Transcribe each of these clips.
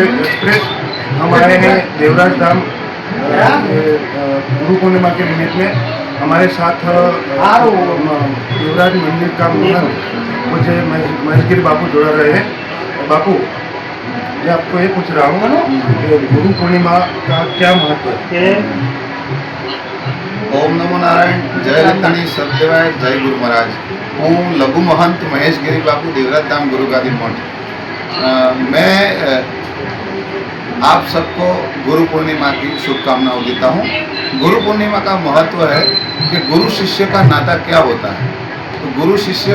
Express हम आए हैं देवराज धाम गुरु पूर्णिमा के निमित्त में। हमारे साथ देवराज मंदिर का महंत मुझे महेशगिरी बापू जुड़ा रहे हैं। बापू, मैं आपको ये पूछ रहा हूँ कि गुरु पूर्णिमा का क्या महत्व है? ओम नमो नारायण, जय लखणी सत्यवाय, जय गुरु महाराज। हूँ लघु महंत महेशगिरी बापू, देवराज धाम गुरु गादी मठ। मैं आप सबको गुरु पूर्णिमा की शुभकामनाएं देता हूँ। गुरु पूर्णिमा का महत्व है कि गुरु शिष्य का नाता क्या होता है। तो गुरु शिष्य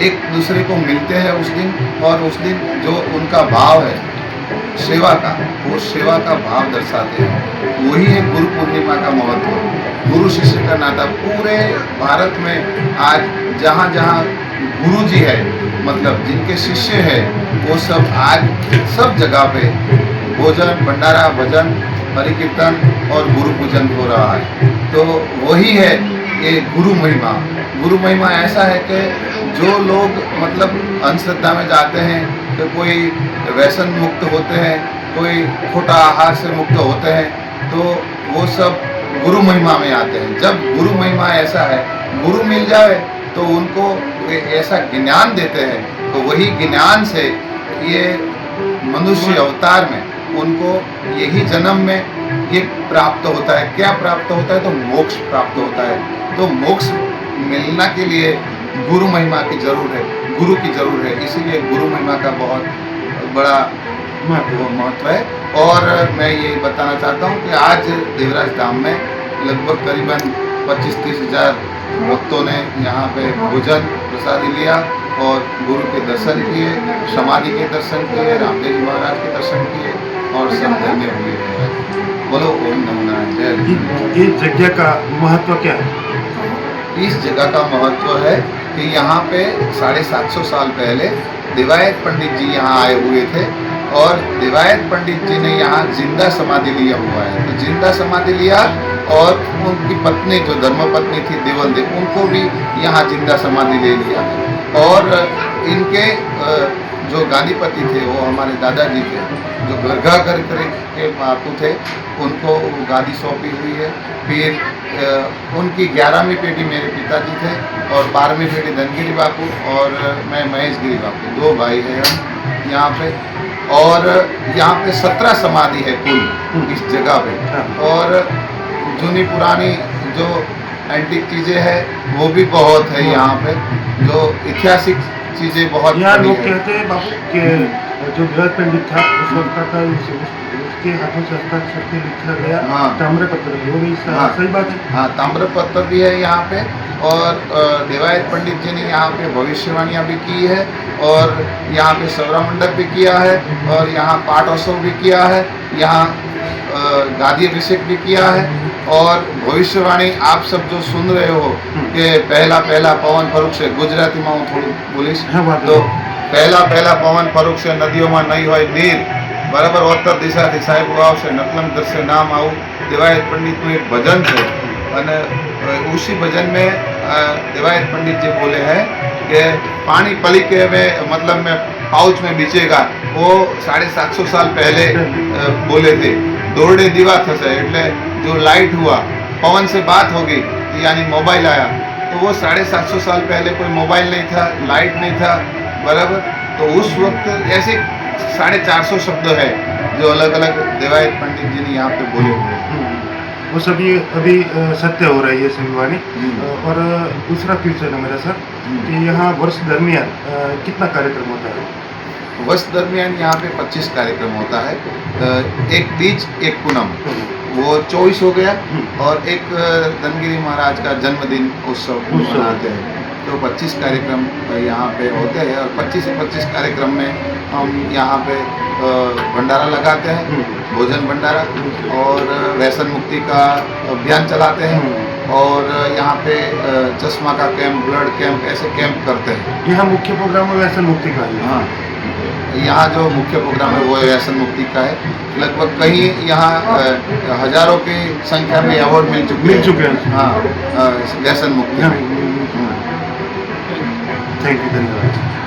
एक दूसरे को मिलते हैं उस दिन, और उस दिन जो उनका भाव है सेवा का, वो सेवा का भाव दर्शाते हैं। वही है गुरु पूर्णिमा का महत्व। गुरु शिष्य का नाता पूरे भारत में आज जहाँ जहाँ गुरु जी है, मतलब जिनके शिष्य है, वो सब आज सब जगह पे भोजन, भंडारा, भजन, हरि कीर्तन और गुरु पूजन हो रहा है। तो वही है ये गुरु महिमा। गुरु महिमा ऐसा है कि जो लोग मतलब अंधश्रद्धा में जाते हैं, तो कोई व्यसन मुक्त होते हैं, कोई खोटा आहार से मुक्त होते हैं, तो वो सब गुरु महिमा में आते हैं। जब गुरु महिमा ऐसा है, गुरु मिल जाए तो उनको ऐसा ज्ञान देते हैं, तो वही ज्ञान से ये मनुष्य अवतार में उनको यही जन्म में ये प्राप्त होता है। क्या प्राप्त होता है? तो मोक्ष प्राप्त होता है। तो मोक्ष मिलना के लिए गुरु महिमा की जरूर है, गुरु की जरूर है। इसीलिए गुरु महिमा का बहुत बड़ा महत्व है। और मैं ये बताना चाहता हूँ कि आज देवराज धाम में लगभग करीबन 25-30 हज़ार भक्तों ने यहाँ पे भोजन प्रसादी लिया और गुरु के दर्शन किए, समाधि के दर्शन किए, रामदेव जी महाराज के दर्शन किए और सब धन्य हुए हैं। बोलो ओम नमो नारायण, जय। इस जगह का महत्व क्या है? इस जगह का महत्व है कि यहाँ पे 750 साल पहले देवायत पंडित जी यहाँ आए हुए थे, और देवायत पंडित जी ने यहाँ जिंदा समाधि लिया हुआ है। तो जिंदा समाधि लिया, और उनकी पत्नी जो धर्मपत्नी थी देवल, उनको भी यहाँ जिंदा समाधि ले लिया। और इनके जो गादीपति थे वो हमारे दादाजी थे, जो गरगा कर के बापू थे, उनको गादी सौंपी हुई है। फिर उनकी 11वीं पीढ़ी मेरे पिताजी थे, और 12वीं पीढ़ी धनगिरी बापू, और मैं महेशगिरी बापू, 2 भाई हैं हम यहाँ पे। और यहाँ पे 17 समाधि है कुल इस जगह पे। और जूनी पुरानी जो एंटीक चीज़ें हैं वो भी बहुत है यहाँ पे, जो ऐतिहासिक चीज़ें बहुत। यहाँ लोग कहते हैं बापू कि जो देवराज पंडित था उस वक्त का उसके हाथों से हस्ताक्षर से लिखा गया ताम्रपत्र, वो भी सही बात है? हाँ, ताम्रपत्र भी है यहाँ पे। और देवायत पंडित जी ने यहाँ पे भविष्यवाणियाँ भी की है, और यहाँ पे सौरा मंडप भी किया है, और यहाँ पाठोत्सव भी किया है, यहाँ गादी अभिषेक भी किया है। और भविष्यवाणी आप सब जो सुन रहे हो कि पहला पवन फरूक से, गुजराती में हूँ थोड़ी बोलीश, तो पहला पवन फरूक से नदियों में नहीं हो नीर, बराबर उत्तर दिशा थी साहेब आवशे नकलम दर्शे नाम आऊँ। देवायत पंडित में एक भजन है, और उसी भजन में देवायत पंडित जी बोले हैं कि पानी पली के में मतलब में पाउच में बीचेगा, वो 750 साल पहले बोले थे। दौड़े दीवा थसे એટલે जो लाइट हुआ, पवन से बात होगी, यानी मोबाइल आया। तो वो 750 साल पहले कोई मोबाइल नहीं था, लाइट नहीं था, बराबर। तो उस वक्त ऐसे 450 शब्द है जो अलग अलग देवायत पंडित जी ने यहाँ पे बोले हुए हैं। वो सभी अभी सत्य हो रही है सभी वाणी। और दूसरा क्वेश्चन है मेरा सर कि यहाँ वर्ष दरमियान कितना कार्यक्रम होता है? वर्ष दरमियान यहाँ पे 25 कार्यक्रम होता है। एक तीज, एक पूनम, वो 24 हो गया, और एक धनगिरी महाराज का जन्मदिन उत्सव मनाते हैं। तो 25 कार्यक्रम यहाँ पे होते हैं, और 25 से 25 कार्यक्रम में हम यहाँ पे भंडारा लगाते हैं, भोजन भंडारा, और व्यसन मुक्ति का अभियान चलाते हैं, और यहाँ पे चश्मा का कैंप, ब्लड कैंप, ऐसे कैंप करते हैं। यहाँ मुख्य प्रोग्राम है व्यसन मुक्ति का? हाँ, यहाँ जो मुख्य प्रोग्राम है वो व्यसन मुक्ति का है। लगभग कहीं यहाँ हजारों की संख्या में अवार्ड मिल चुके हैं। हाँ, व्यसन मुक्ति। थैंक यू, धन्यवाद।